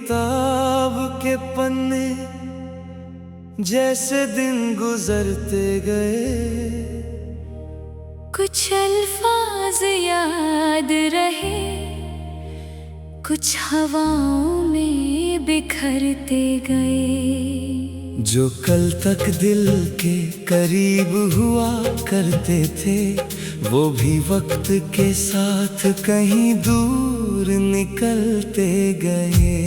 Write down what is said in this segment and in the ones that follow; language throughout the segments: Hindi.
किताब के पन्ने जैसे दिन गुजरते गए, कुछ अल्फाज याद रहे, कुछ हवाओं में बिखरते गए। जो कल तक दिल के करीब हुआ करते थे, वो भी वक्त के साथ कहीं दूर निकलते गए।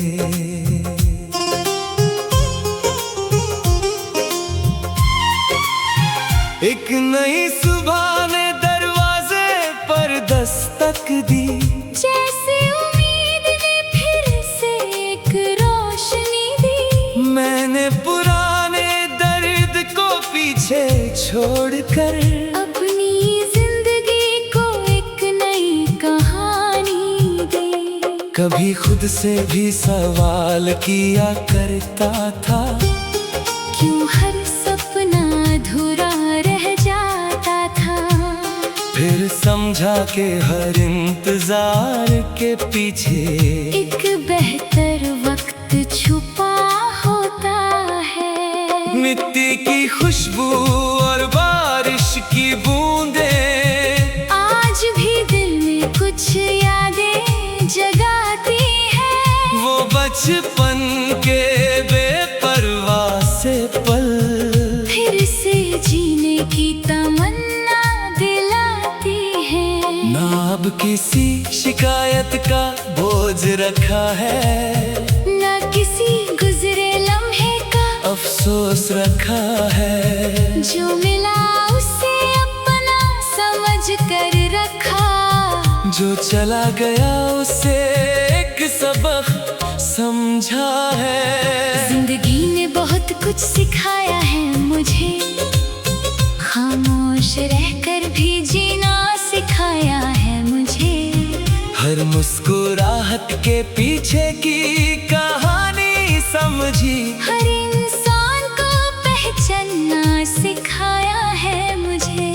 एक नई सुबह ने दरवाजे पर दस्तक दी, जैसे उम्मीद ने फिर से एक रोशनी दी। मैंने पुराने दर्द को पीछे छोड़कर अपनी जिंदगी को एक नई कहानी दी। कभी खुद से भी सवाल किया करता था, क्यों हर सपना अधूरा रह जाता था। फिर समझा कि हर इंतजार के पीछे एक बेहतर वक्त छुपा होता है। मिट्टी की खुशबू और बारिश की बूंदें आज भी दिल में कुछ यादें जगाती है। वो बचपन के बेपरवाह से पल फिर से जीने की तमन्ना दिलाती है। ना अब किसी शिकायत का बोझ रखा है, ना किसी गुजरे लम्हे का अफसोस रखा है। जो मिला उसे अपना समझ कर रखा, जो चला गया उसे एक सबक समझा है। जिंदगी ने बहुत कुछ सिखाया है मुझे, खामोश रहकर भी जीना सिखाया है मुझे। हर मुस्कुराहट के पीछे की कहानी समझी, हर इंसान को पहचानना सिखाया है मुझे।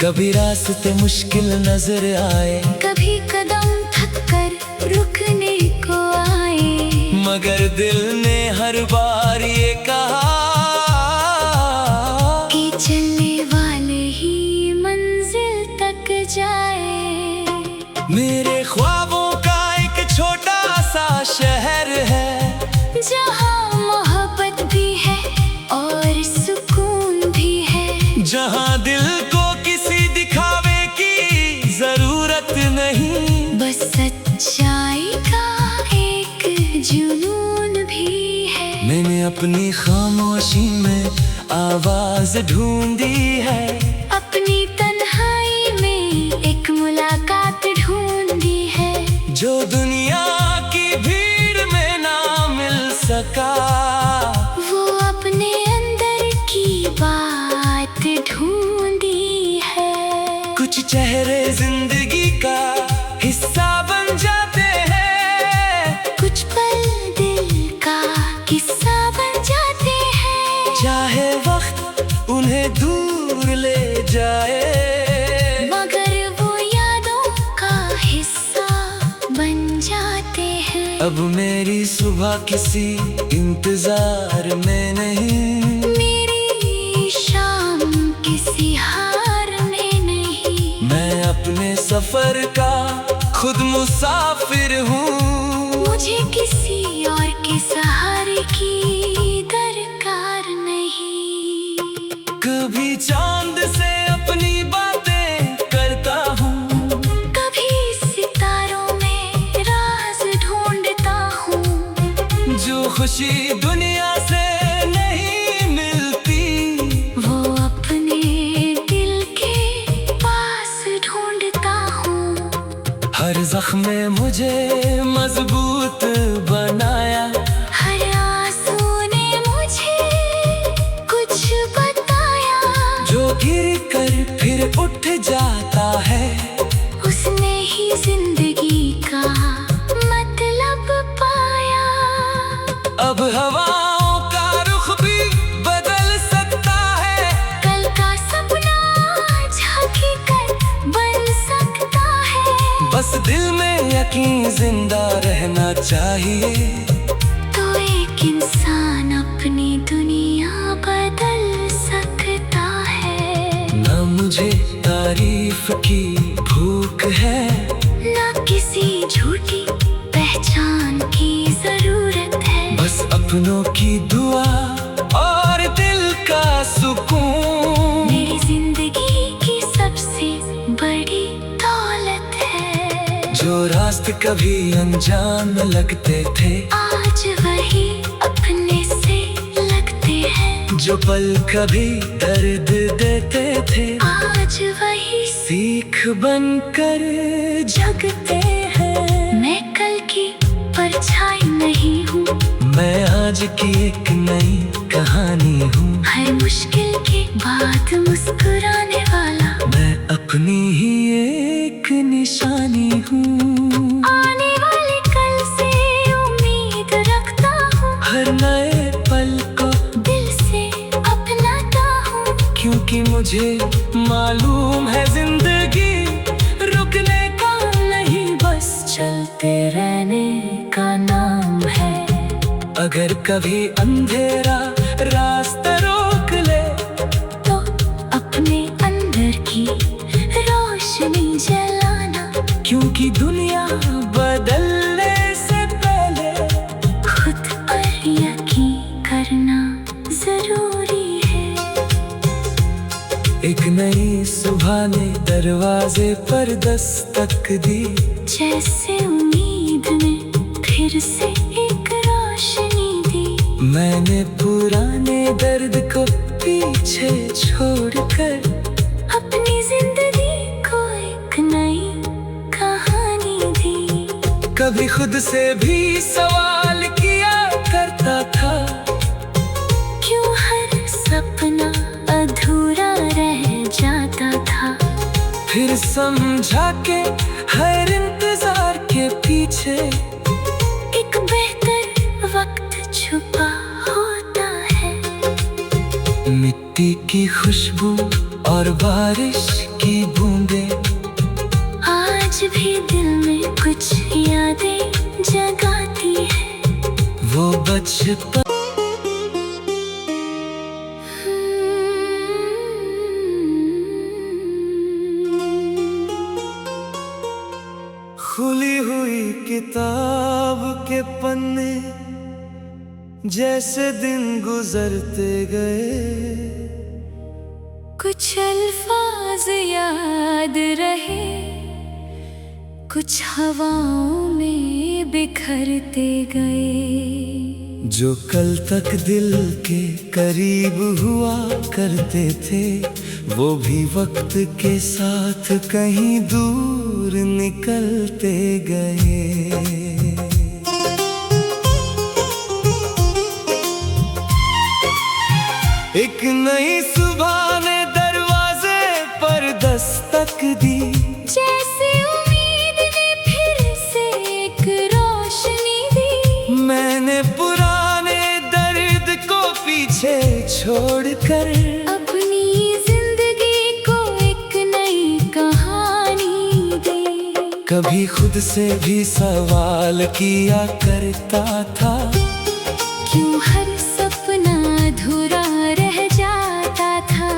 कभी रास्ते मुश्किल नजर आए, कभी कदम थक कर रुकने को आए, मगर दिल ने हर बार ये कहा कि चलने वाले ही मंजिल तक जाए। मेरे ख्वाबों का एक छोटा सा शहर है, जहाँ मोहब्बत भी है और सुकून भी है। जहाँ दिल को किसी दिखावे की जरूरत नहीं, बस सच्चाई का एक जुनून भी है। मैंने अपनी खामोशी में आवाज ढूंढी है, अपनी तन्हाई में एक मुलाकात ढूंढी है। जो दुनिया की भीड़ में ना मिल सका, वो अपने अंदर की बात ढूंढी है। कुछ चेहरे जिंदगी का हिस्सा बन जाते हैं, कुछ पल दिल का किस्सा बन जाते हैं। चाहे वक्त उन्हें दूर ले जाए, मगर वो यादों का हिस्सा बन जाते हैं। अब मेरी सुबह किसी इंतजार में नहीं, मेरी शाम किसी हार में नहीं। मैं अपने सफर का खुद मुसाफिर हूँ। मुझे किसी और के सहारे की दरकार नहीं। कभी चांद से अपनी बातें करता हूँ, कभी सितारों में राज ढूंढता हूँ। जो खुशी दुनिया से नहीं मिलती, वो अपने दिल के पास ढूंढता हूँ। हर जख्म में मुझे मजबूत बनाया, हर आंसू ने मुझे कुछ बताया। जो गिर कर फिर उठ जाता है, उसने ही जिंदगी का मतलब पाया। अब हवाओं का रुख भी बदल सकता है, कल का सपना आज हकीकत बन सकता है। बस दिल में यकीन जिंदा रहना चाहिए। बदल सकता है। ना मुझे तारीफ की भूख है, ना किसी झूठी पहचान की जरूरत है। बस अपनों की दुआ और दिल का सुकून मेरी जिंदगी की सबसे बड़ी दौलत है। जो रास्ते कभी अनजान लगते थे, आज वही अपने से लगते हैं। जो पल कभी दर्द देते थे, आज वही सीख बनकर जगते हैं। मैं कल की परछाई नहीं हूँ, मैं आज की एक नई कहानी हूँ। हर मुश्किल के बाद मुस्कुराने वाला मैं अपनी ही एक निशानी हूँ। आने वाले कल से उम्मीद रखता हूँ। हर नए पल को दिल से अपनाता हूँ। क्योंकि मुझे मालूम है जिंदगी रुकने का नहीं, बस चलते रहने का नाम है। अगर कभी अंधेरा रास्ता रोक ले, तो अपने अंदर की रोशनी जलाना। क्योंकि दुनिया बदलने से पहले खुद पर यकीन करना जरूरी है। एक नई सुबह ने दरवाजे पर दस्तक दी, जैसे उम्मीद ने फिर से एक रोशनी दी। मैंने पुराने दर्द को पीछे छोड़कर अपनी जिंदगी को एक नई कहानी दी। कभी खुद से भी सवाल किया करता था, क्यों हर सपना अधूरा रह जाता था। फिर समझा के हर इंतजार के पीछे एक बेहतर वक्त छुपा होता है। मिट्टी की खुशबू और बारिश की बूंदें आज भी दिल में कुछ यादें जगाती है। वो बचपन खुली हुई किताब के पन्ने जैसे दिन गुजरते गए, कुछ अल्फाज याद रहे, कुछ हवाओं में बिखरते गए। जो कल तक दिल के करीब हुआ करते थे, वो भी वक्त के साथ कहीं दूर निकलते गए। एक नई सुबह ने दरवाजे पर दस्तक दी, जैसे उम्मीद ने फिर से एक रोशनी दी। मैंने पुराने दर्द को पीछे छोड़कर अपनी जिंदगी को एक नई कहानी दी। कभी खुद से भी सवाल किया करता था, क्यों हर सपना अधूरा रह जाता था।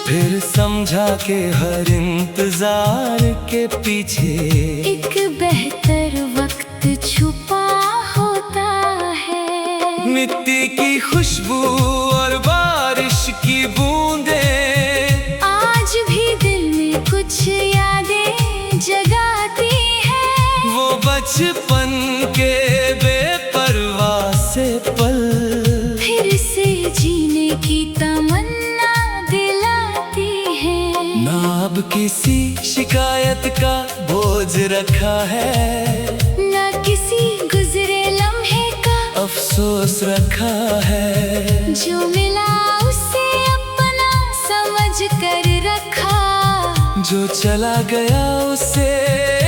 फिर समझा के हर इंतजार के पीछे एक बेहतर वक्त छुपा होता है। मिट्टी की खुशबू और बारिश की बूंदें आज भी दिल में कुछ यादें जगाती है। वो बचपन के बेपरवाह से पल फिर से जीने की तमन्ना दिलाती है। ना अब किसी शिकायत का बोझ रखा है, ना किसी गुजरे लम्हे का अफसोस रखा है। जो मिला उसे अपना समझ कर रखा। जो चला गया उसे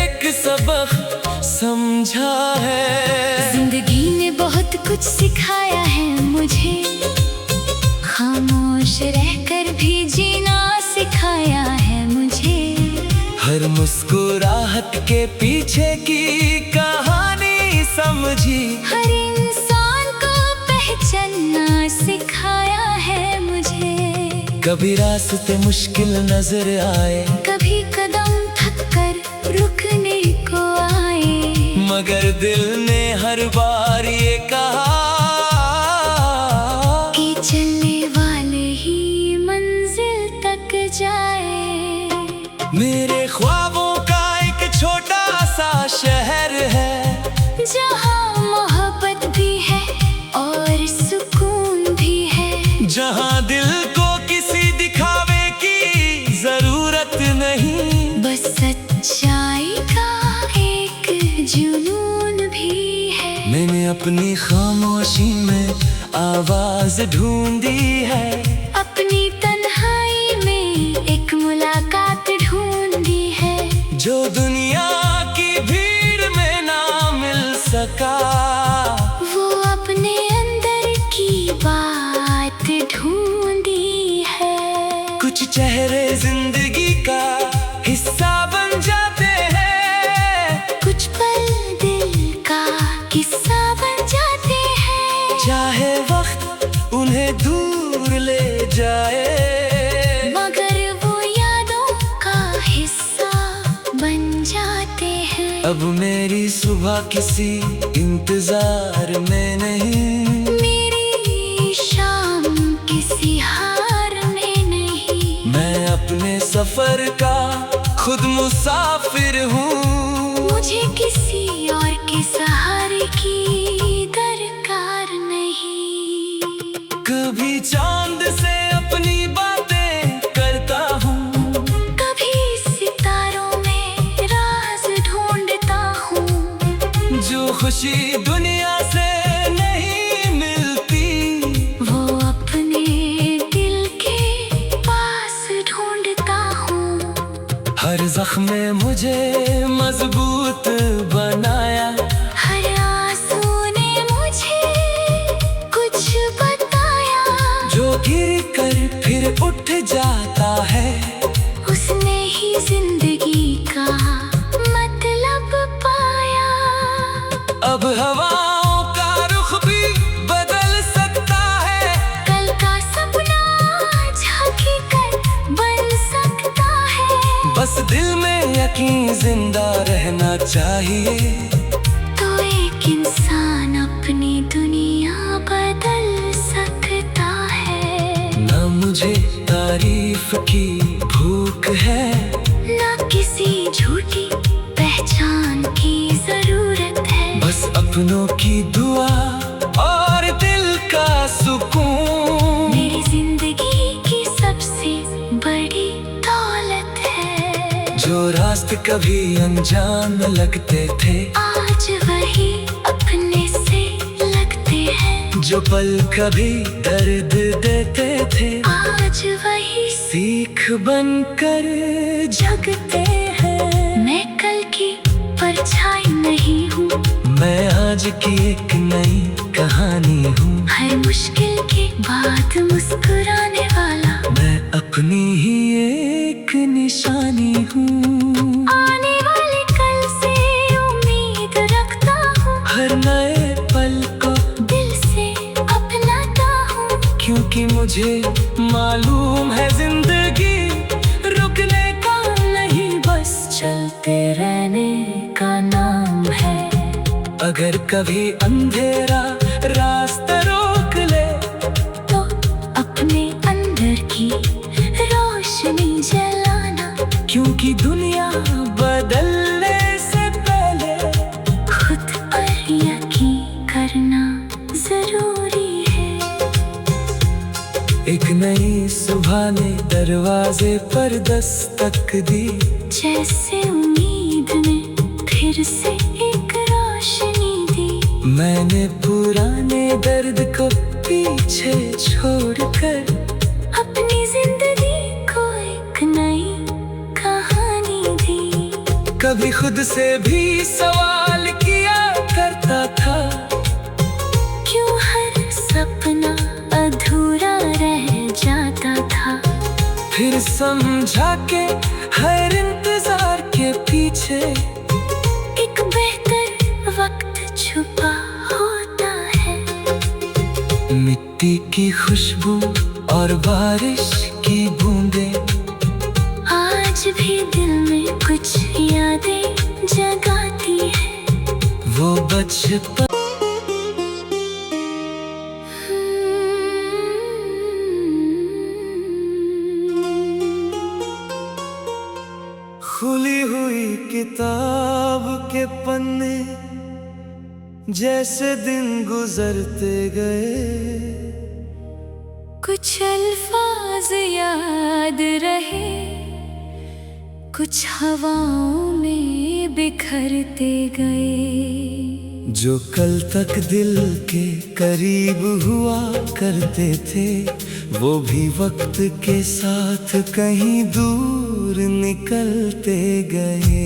एक सबक समझा है। जिंदगी ने बहुत कुछ सिखाया है मुझे, खामोश रहकर भी जीना सिखाया है मुझे। हर मुस्कुराहट के पीछे की कहानी समझी, हर इंसान को पहचानना सिखाया है। कभी रास्ते मुश्किल नजर आए, कभी कदम थक कर रुकने को आए, मगर दिल ने हर बार ये कहा कि चलने वाले ही मंजिल तक जाए। मेरे ख्वाबों का एक छोटा सा शहर है, जहाँ मोहब्बत भी है और सुकून भी है, जहाँ दिल को किसी दिखावे की जरूरत नहीं, बस सच्चाई का एक जुनून भी है। मैंने अपनी खामोशी में आवाज ढूंढी है, अपनी तन्हाई में एक मुलाकात ढूंढी है, जो दुनिया की भीड़ में ना मिल सका, वो अपने अंदर की बात ढूंढी है। कुछ चेहरे जिंदगी का हिस्सा बन जाते हैं, कुछ पल दिल का किस्सा बन जाते हैं, चाहे वक्त उन्हें दूर ले जाए, मगर वो यादों का हिस्सा बन जाते हैं। अब मेरी सुबह किसी इंतजार में नहीं, मेरी शाम किसी हार में नहीं, मैं अपने सफर का खुद मुसाफिर हूँ, मुझे किसी और के सहारे की दरकार नहीं। कभी चांद से अपनी बातें करता हूँ, कभी सितारों में राज ढूंढता हूँ, जो खुशी दुनिया से नहीं मिलती, वो अपने दिल के पास ढूंढता हूँ। हर जख्म ने मुझे मजबूत बनाया, हर आंसू ने मुझे कुछ बताया, जो गिर कर फिर उठ जाता है, उसने ही जिंदगी का मतलब पाया। अब हवाओं का रुख भी बदल सकता है, कल का सपना आज हकीकत बन सकता है, बस दिल में यकीन जिंदा रहना चाहिए, तो एक इंसान अपनी दुनिया बदल सकता है। ना मुझे तारीफ की भूख है, ना किसी झूठी पहचान की जरूरत है, बस अपनों की दुआ और दिल का सुकून, मेरी जिंदगी की सबसे बड़ी दौलत है। जो रास्ते कभी अनजान लगते थे, आज वही अपने से लगते हैं, जो पल कभी दर्द देते थे, आज वही सीख बनकर जगते हैं। मैं कल की परछाई नहीं हूँ, मैं आज की एक नई कहानी हूँ, हर मुश्किल के बाद मुस्कुराने वाला, मैं अपनी ही एक निशानी हूँ, आने वाले कल से उम्मीद रखता हूँ, हर नए पल को दिल से अपनाता हूँ, क्योंकि मुझे मालूम है जिंदगी रुकने का नहीं, बस चलते रहने का नाम है। अगर कभी अंधेरा रास्ता रोक ले, तो अपने अंदर की रोशनी जलाना, क्योंकि दुनिया बदलने से पहले खुद पर यकीन करना जरूरी है। एक नई सुबह ने दरवाजे पर दस्तक दी, जैसे उम्मीद ने फिर से एक रोशनी दी, मैंने पुराने दर्द को पीछे छोड़कर अपनी जिंदगी को एक नई कहानी दी। कभी खुद से भी सवाल किया करता था, क्यों हर सपना अधूरा रह जाता था, फिर समझा के हर इंतजार के पीछे एक बेहतर वक्त छुपा होता है। मिट्टी की खुशबू और बारिश की की बूंदें आज भी दिल में कुछ यादें जगाती है। वो बचपन खुली हुई किताब के पन्ने जैसे दिन गुजरते गए, कुछ अल्फाज याद रहे, कुछ हवाओं में बिखरते गए। जो कल तक दिल के करीब हुआ करते थे, वो भी वक्त के साथ कहीं दूर निकलते गए।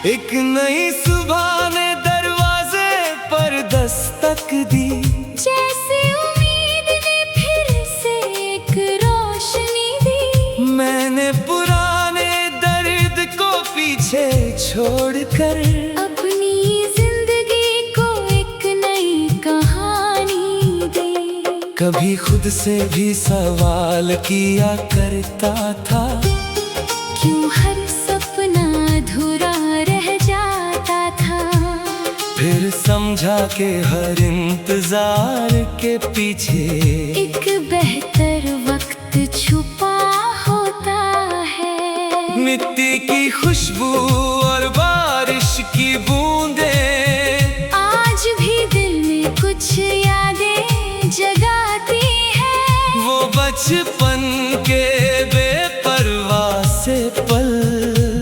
एक नई सुबह ने दरवाजे पर दस्तक दी, जैसे उम्मीद ने फिर से एक रोशनी दी। मैंने पुराने दर्द को पीछे छोड़कर अपनी जिंदगी को एक नई कहानी दी। कभी खुद से भी सवाल किया करता था, क्यों हर सपना अधूरा रह जाता था। फिर समझा कि हर इंतजार के पीछे एक बेहतर वक्त छुपा होता है। मिट्टी की खुशबू और बारिश की बूंदें आज भी दिल में कुछ यादें जगाती है। वो बचपन के बेपरवाह से पल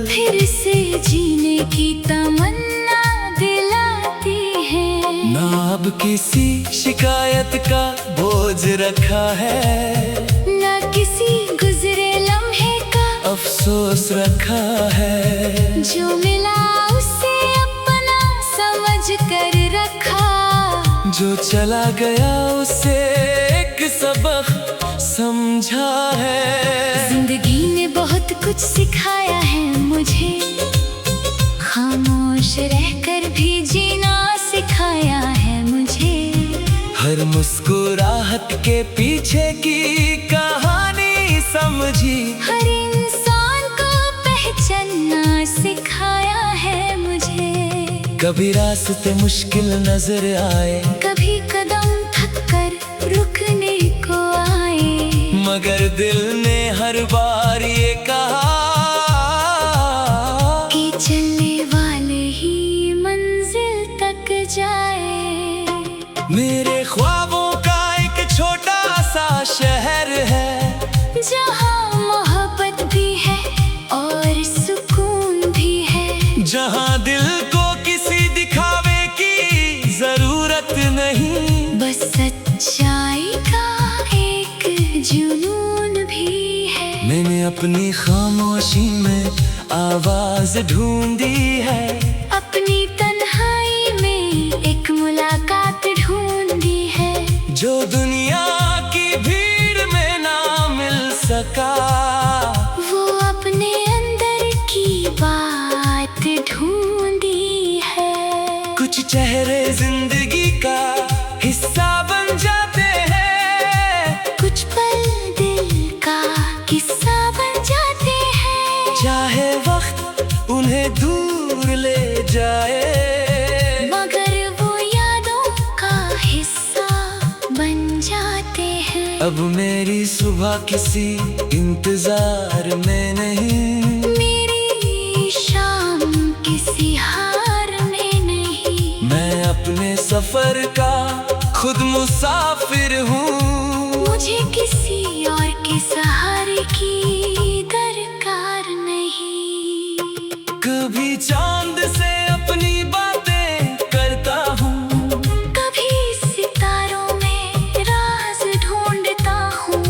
फिर से जीने की तमन्ना दिलाती है। ना अब किसी शिकायत का बोझ रखा है, न किसी गुजरे लम्हे का अफसोस रखा है। जो मिला उसे अपना समझ कर रखा, जो चला गया उसे एक सबक समझा है। जिंदगी ने बहुत कुछ सिखाया है मुझे, खामोश रहकर भी जीना सिखाया है मुझे। हर मुस्कुराहट के पीछे की कहानी समझी, हर इंसान को पहचानना सिखाया है मुझे। कभी रास्ते मुश्किल नजर आए, कभी कदम थक कर रुकने को आए, मगर दिल ने हर बार ये कहा कि चलने वाले ही मंजिल तक जाए। मेरे ख्वाबों का एक छोटा सा शहर है, जहाँ मोहब्बत भी है और सुकून भी है। जहाँ दिल को किसी दिखावे की जरूरत नहीं, बस सच्चाई का एक जुनून भी है। मैंने अपनी खामोशी में आवाज ढूंढी है, अपनी तन्हाई में एक मुलाकात ढूंढी है। जो दुनिया की भीड़ में ना मिल सका, वो अपने अंदर की बात ढूंढी है। कुछ चेहरे जिंदगी का हिस्सा बन जाते हैं, कुछ पल दिल का किस्सा बन जाते हैं। चाहे वक्त उन्हें दूर ले जाए, मगर वो यादों का हिस्सा बन जाते हैं। अब मेरी सुबह किसी इंतजार में नहीं, मेरी शाम किसी हार में नहीं। मैं अपने सफर का खुद मुसाफिर हूँ। मुझे किसी और के सहारे की दरकार नहीं। कभी चांद से अपनी बातें करता हूँ, कभी सितारों में राज ढूंढता हूँ।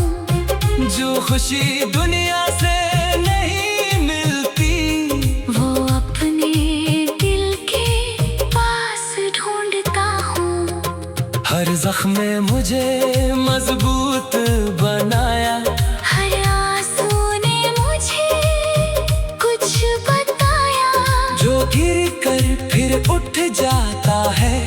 जो खुशी दुनिया से नहीं मिलती, वो अपने दिल के पास ढूंढता हूँ। हर जख्म में मुझे मजबूत बनाया, हर आंसू ने मुझे कुछ बताया। जो गिर कर फिर उठ जाता है,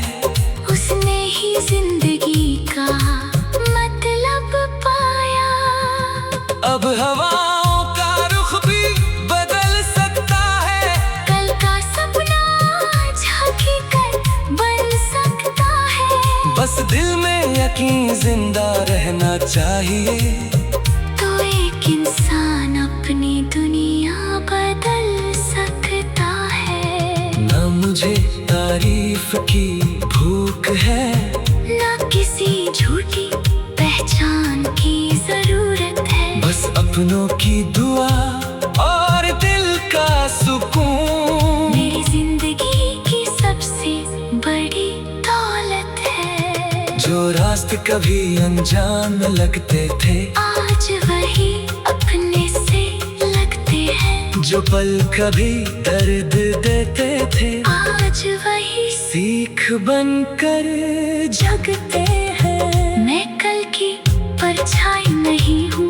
उसने ही जिंदगी का मतलब पाया। अब हवाओं का रुख भी बदल सकता है, कल का सपना आज हकीकत बन सकता है। बस दिल में यकीन जिंदा रहना चाहिए, तो एक इंसान अपनी दुनिया बदल सकता है। ना मुझे तारीफ की भूख है, ना किसी झूठी पहचान की जरूरत है। बस अपनों की दुआ और दिल का सुकून मेरी जिंदगी की सबसे बड़ी दौलत है। जो रास्ते कभी अनजान लगते थे, आज वही अपने से लगते हैं। जो पल कभी दर्द देते थे, आज वही सीख बनकर जगते हैं। मैं कल की परछाई नहीं हूँ,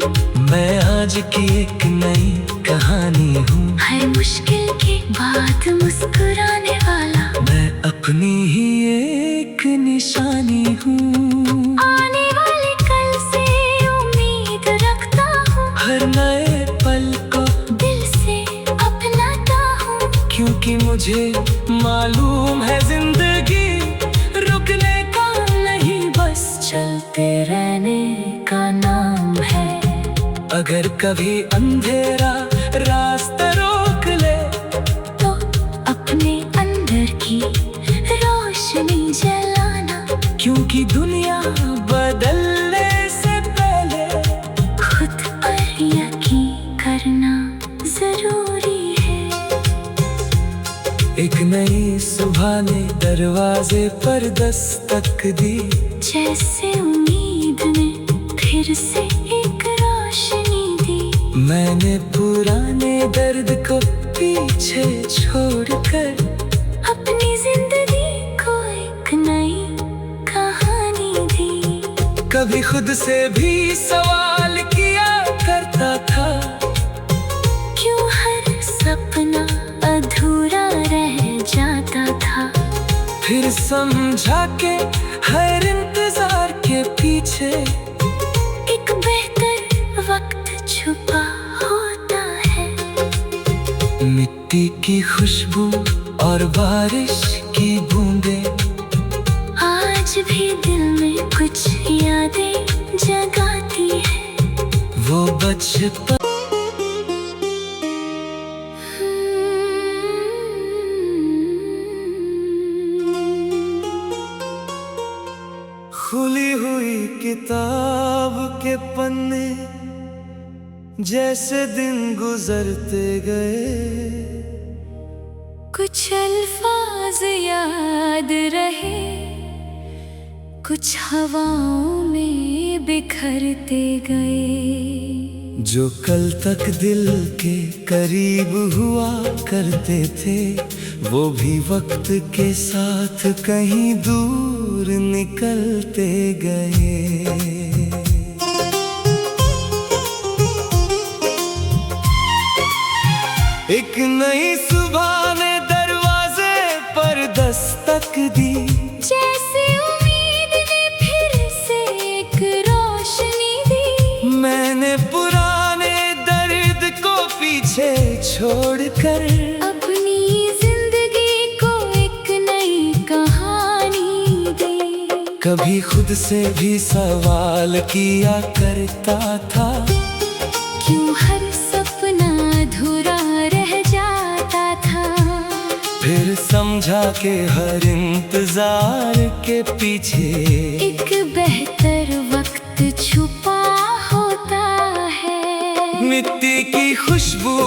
मैं आज की एक नई कहानी हूँ। हर मुश्किल के बाद मुस्कुराने वाला मैं अपनी ही एक निशानी हूँ। आने वाले कल से उम्मीद रखता हूँ, हर नए पल को दिल से अपनाता हूँ। क्योंकि मुझे मालूम है जिंदगी रुकने का नहीं, बस चलते रहने का नाम है। अगर कभी अंधेरा रास्ता रोक ले, तो अपने अंदर की रोशनी जलाना। क्योंकि दुनिया बदलने से पहले खुद पर यकीन करना जरूरी है। एक नई सुबह ने दरवाजे पर दस्तक दी, जैसे उम्मीद ने फिर से एक रोशनी दी। मैंने पुराने दर्द को पीछे छोड़कर अपनी जिंदगी को एक नई कहानी दी। कभी खुद से भी सवाल किया करता था, क्यों हर सपना अधूरा रह जाता था। फिर समझा के हर इंतजार के पीछे एक बेहतर वक्त छुपा होता है। मिट्टी की खुशबू और बारिश की बूंदें आज भी दिल में कुछ यादें जगाती है। वो बचपन खुली हुई किताब के पन्ने जैसे दिन गुजरते गए, कुछ अल्फाज याद रहे, कुछ हवाओं में बिखरते गए। जो कल तक दिल के करीब हुआ करते थे, वो भी वक्त के साथ कहीं दूर निकलते गए। एक नई सुबह ने दरवाजे पर दस्तक दी, जैसे उम्मीद ने फिर से एक रोशनी दी। मैंने पुराने दर्द को पीछे छोड़कर अपनी जिंदगी को एक नई कहानी दी। कभी खुद से भी सवाल किया करता था, क्यों हर सपना अधूरा रह जाता था। फिर समझा के हर इंतजार के पीछे एक बेहतर वक्त छुपा होता है। मिट्टी की खुशबू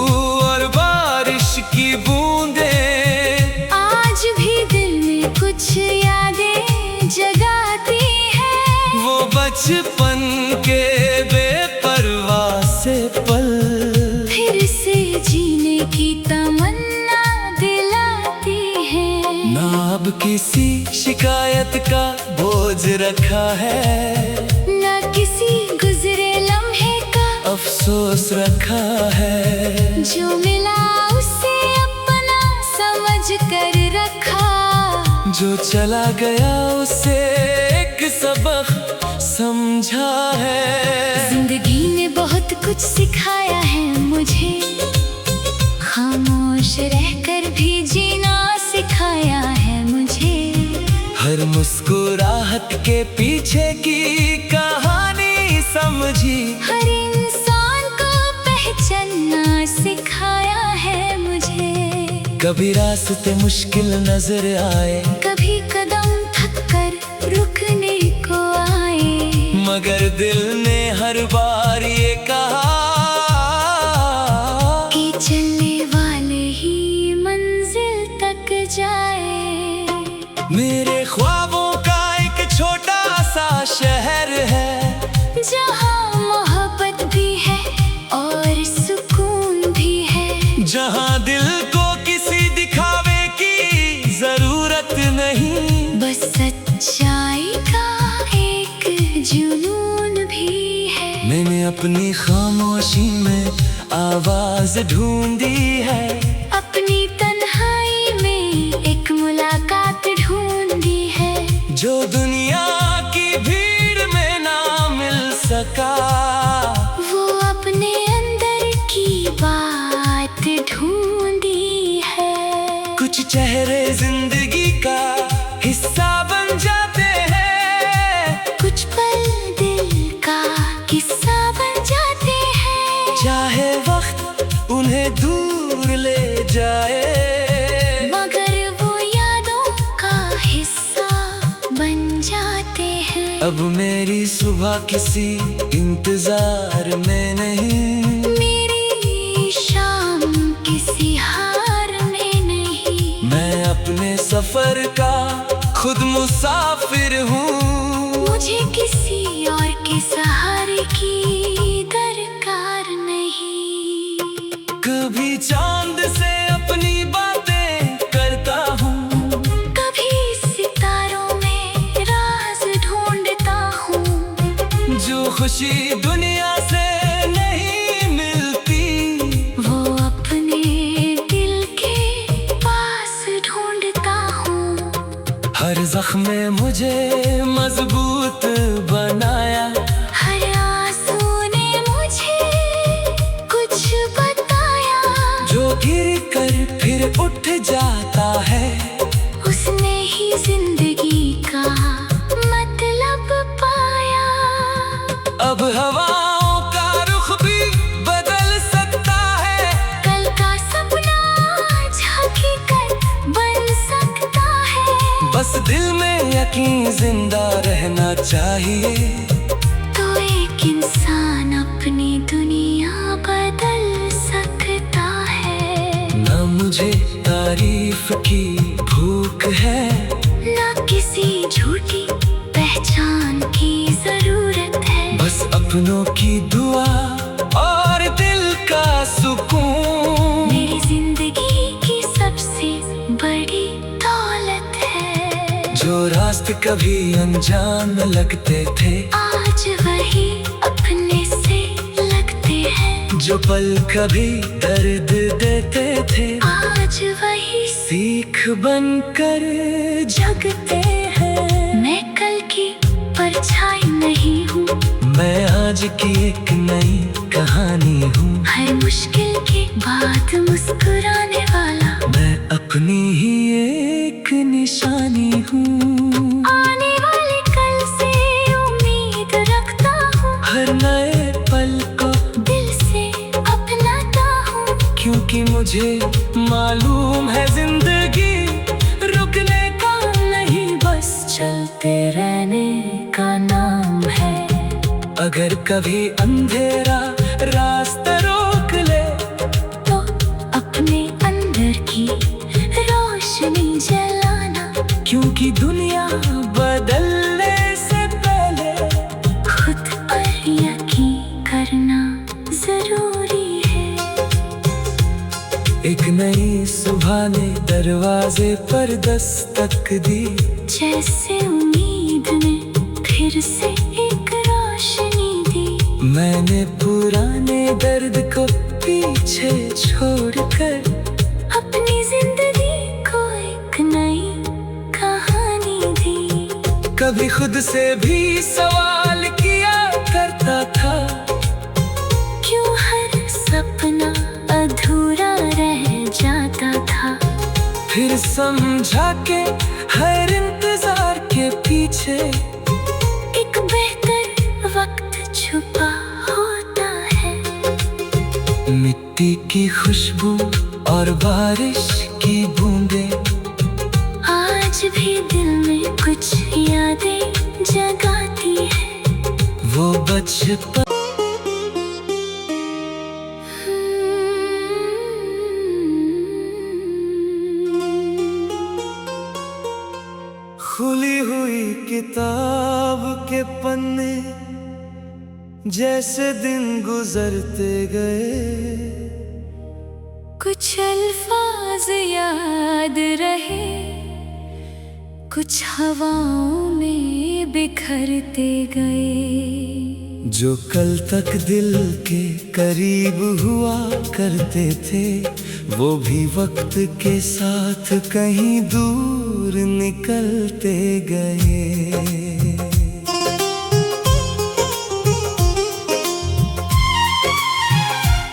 और बारिश की बूंदें आज भी दिल में कुछ यादें जगाती है। वो बचपन के बेपरवाह से पल फिर से जीने की तमन्ना दिलाती है। ना अब किसी शिकायत का बोझ रखा है, न किसी गुजरे लम्हे का अफसोस रखा है। जो मिला उसे अपना समझ कर रखा। जो चला गया उसे एक सबक समझा है। जिंदगी ने बहुत कुछ सिखाया है मुझे, खामोश रहकर भी जीना सिखाया है मुझे। हर मुस्कुराहट के पीछे की कहानी समझी, हर इंसान को पहचानना सिखाया है मुझे। कभी रास्ते मुश्किल नजर आए, कभी कदम थक कर रुकने को आए, मगर दिल ने हर बार ये कहा कि चलने वाले ही मंजिल तक जाए। मेरे ख्वाबों का एक छोटा सा शहर है, जहाँ मोहब्बत भी है और सुकून भी है, जहाँ दिल को किसी दिखावे की जरूरत नहीं, बस सच्चाई का एक जुनून भी है। मैंने अपनी खामोशी में आवाज ढूंढी है, अपनी तन्हाई में एक मुलाकात ढूंढी है, जो दुनिया की भीड़ में ना मिल सका। वो अपने अंदर की बात ढूंढी है। कुछ चेहरे जिंदगी का हिस्सा बन जाते हैं, कुछ पल दिल का किस्सा बन जाते हैं, चाहे वक्त उन्हें दूर ले जाए, मगर वो यादों का हिस्सा बन जाते हैं। अब मेरी सुबह किसी इंतजार में नहीं, मेरी शाम किसी हार में नहीं, मैं अपने सफर का खुद मुसाफिर हूँ। मुझे किसी और के सहारे की दरकार नहीं। कभी चांद से अपनी बातें करता हूँ, कभी सितारों में राज ढूंढता हूँ, जो खुशी दुनिया से नहीं मिलती, वो अपने दिल के पास ढूंढता हूँ। हर जख्म में मुझे मजबूत बनाया, हर आंसू ने मुझे कुछ बताया, जो गिर कर फिर उठ जाता है, उसने ही जिंदगी का मतलब पाया। अब हवाओं का रुख भी बदल सकता है, कल का सपना आज हकीकत बन सकता है, बस दिल में यकीन जिंदा रहना चाहिए, तो एक इंसान अपनी दुनिया बदल सकता है। ना मुझे तारीफ की भूख है, ना किसी झूठी पहचान की जरूरत है, बस अपनों की दुआ और दिल का सुकून, मेरी जिंदगी की सबसे बड़ी दौलत है। जो रास्ते कभी अनजान लगते थे, आज वही अपने से लगते हैं, जो पल कभी दर्द देते थे, आज वही सीख बनकर जगते हैं। मैं कल की परछाई नहीं हूँ, मैं आज की एक नई कहानी हूँ, हर मुश्किल के बाद मुस्कुराने वाला, मैं अपनी ही एक निशानी हूँ। आने वाले कल से उम्मीद रखता हूँ, हर नए पल को दिल से अपनाता हूँ, क्योंकि मुझे मालूम है जिंदगी रुकने का नहीं, बस चलते रहने का नाम है। अगर कभी अंधेरा रास्ता रोक ले, तो अपने अंदर की रोशनी जलाना, क्योंकि दुनिया बदलने से पहले खुद पर यकीन करना जरूरी है। एक नई सुबह ने दरवाजे पर दस्तक दी, जैसे उम्मीद ने फिर से एक रोशनी दी, मैंने पुराने दर्द को पीछे छोड़कर अपनी जिंदगी को एक नई कहानी कभी खुद से भी सवाल किया करता था, क्यों हर सपना अधूरा रह जाता था। फिर समझा के हर इंतजार के पीछे एक बेहतर वक्त छुपा होता है। मिट्टी की खुशबू और बारिश की बूंदें आज भी दिल में कुछ यादें जगाती है। वो बचपन खुली हुई किताब के पन्ने जैसे दिन गुजरते गए, कुछ अल्फाज याद रहे, कुछ हवाओं में बिखरते गए। जो कल तक दिल के करीब हुआ करते थे, वो भी वक्त के साथ कहीं दूर निकलते गए।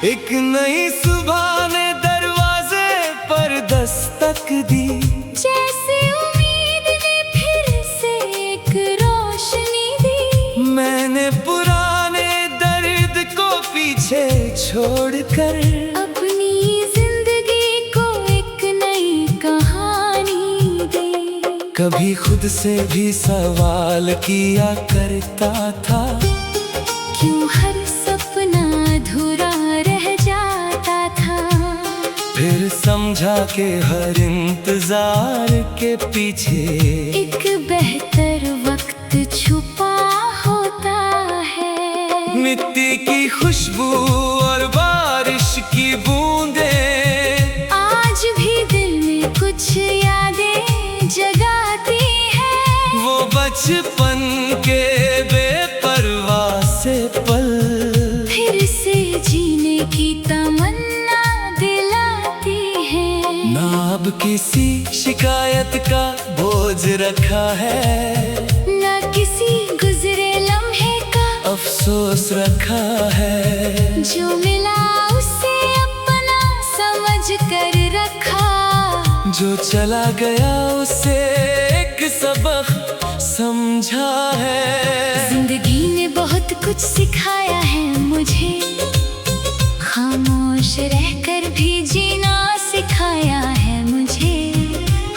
एक नई सुबह ने दरवाजे पर दस्तक दी, जैसे उम्मीद ने फिर से एक रोशनी दी। मैंने पुराने दर्द को पीछे छोड़कर अपनी जिंदगी को एक नई कहानी दी। कभी खुद से भी सवाल किया करता था, क्यों हर सपना अधूरा रह जाता था। फिर समझा के हर इंतजार के पीछे एक बेहतर वक्त छुपा होता है। मिट्टी की खुशबू और बारिश की बूंदें आज भी दिल में कुछ यादें जगाती है। वो बचपन के बेपरवाह से पल फिर से जीने की तमन्ना दिलाती है। ना अब किसी शिकायत का बोझ रखा है, ना किसी गुजरे लम्हे का अफसोस रखा है। जो मिला उसे अपना समझ कर रखा, जो चला गया उसे एक सबक समझा है। जिंदगी ने बहुत कुछ सिखाया है मुझे, खामोश रहकर भी जीना सिखाया है मुझे।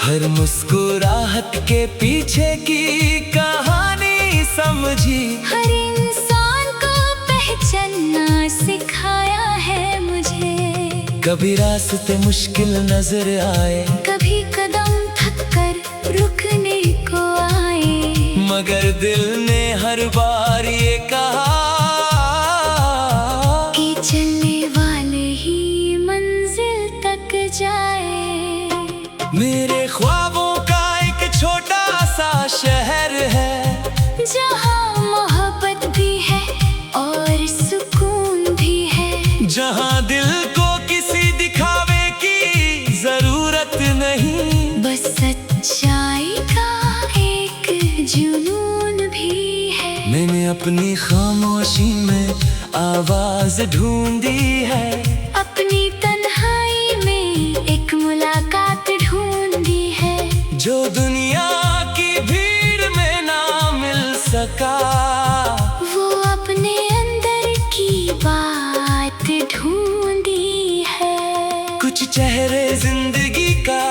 हर मुस्कुराहट के पीछे की कहानी समझी, हर इंसान को पहचानना सिखाया है मुझे। कभी रास्ते मुश्किल नजर आए, कभी कदम थक कर रुकने को आए, मगर दिल ने हर बार ये कहा कि चलने वाले ही मंजिल तक जाए। मेरे ख्वाबों का एक छोटा सा शहर है, जहाँ मोहब्बत भी है और सुकून भी है। जहाँ दिल को किसी दिखावे की जरूरत नहीं, बस सच्चाई का एक जुनून भी है। मैंने अपनी खामोशी में आवाज ढूंढी है, अपनी तन्हाई में एक मुलाकात ढूंढी है। जो दुनिया की भीड़ में ना मिल सका, वो अपने अंदर की बात ढूंढी है। कुछ चेहरे जिंदगी का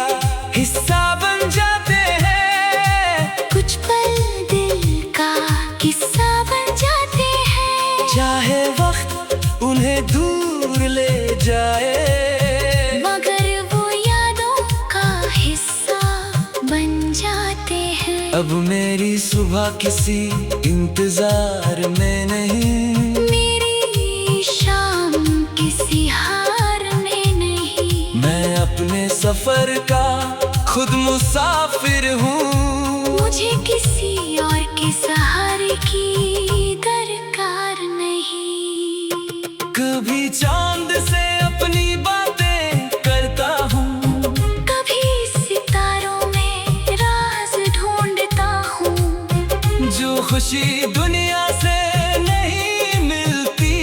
हिस्सा बन जाते हैं, कुछ पल दिल का किस्सा बन जाते हैं। चाहे वक्त उन्हें दूर ले जाए, मगर वो यादों का हिस्सा बन जाते हैं। अब मेरी सुबह किसी इंतजार में नहीं, मेरी शाम किसी हार में नहीं। मैं अपने सफर का खुद मुसाफिर हूँ। मुझे किसी और के सहारे की दरकार नहीं। कभी चांद से अपनी बातें करता हूँ, कभी सितारों में राज ढूंढता हूँ। खुशी दुनिया से नहीं मिलती,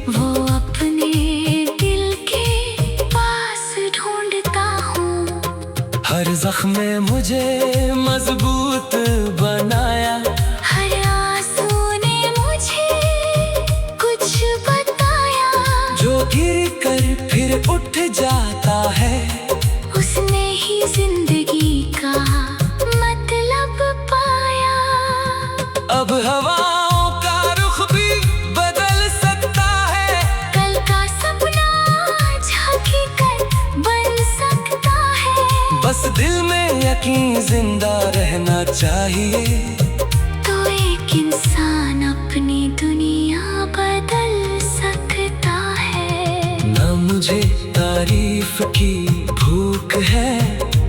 वो अपने दिल के पास ढूंढता हूँ। हर जख्म में मुझे मजबूत बनाया, हर आंसू ने मुझे कुछ बताया। जो गिर कर फिर उठ जाता है, उसने ही जिंदगी का मतलब पाया। अब हवाओं का रुख भी बदल सकता है, कल का सपना आज हकीकत बन सकता है। बस दिल में यकीन जिंदा रहना चाहिए, तो एक इंसान अपनी दुनिया बदल सकता है। ना मुझे तारीफ की भूख है,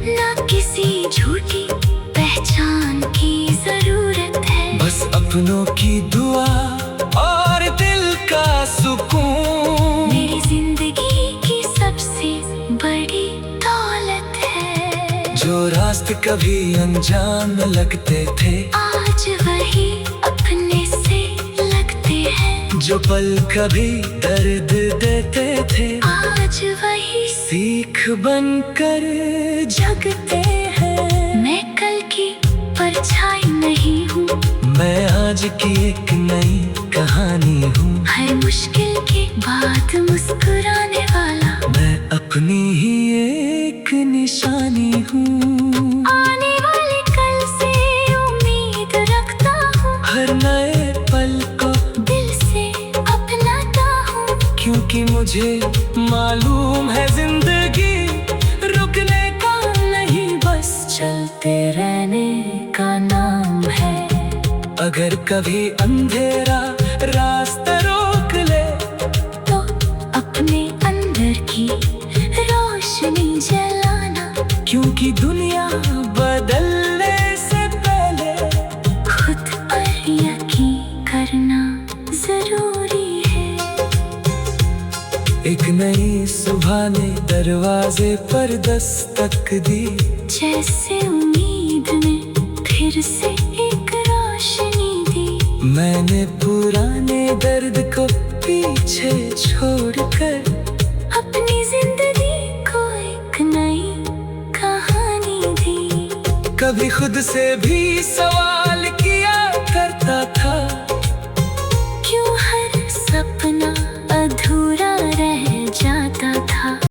ना किसी झूठी पहचान की जरूरत है। बस अपनों की दुआ और दिल का सुकून मेरी जिंदगी की सबसे बड़ी दौलत है। जो रास्ते कभी अनजान लगते थे, आज वही अपने से लगते हैं। जो पल कभी दर्द देते थे, आज वही सीख बनकर जगते हैं। मैं कल की परछाई नहीं हूँ, मैं आज की एक नई कहानी हूँ। हर मुश्किल के बाद मुस्कुराने वाला मैं अपनी ही एक निशानी हूँ। आने वाले कल से उम्मीद रखता हूँ, हर नए पल को दिल से अपनाता हूँ। क्योंकि मुझे मालूम है जिंदगी रुकने का नहीं, बस चलते रहने का नाम है। अगर कभी अंधेरा रास्ता रोक ले, तो अपने अंदर की रोशनी जलाना। क्योंकि दुनिया बदलने से पहले खुद पर यकीन करना जरूरी है। एक नई सुबह ने दरवाजे पर दस्तक दी, जैसे उम्मीद ने फिर से एक रोशनी दी। मैंने पुराने दर्द को पीछे छोड़कर अपनी जिंदगी को एक नई कहानी दी। कभी खुद से भी सवाल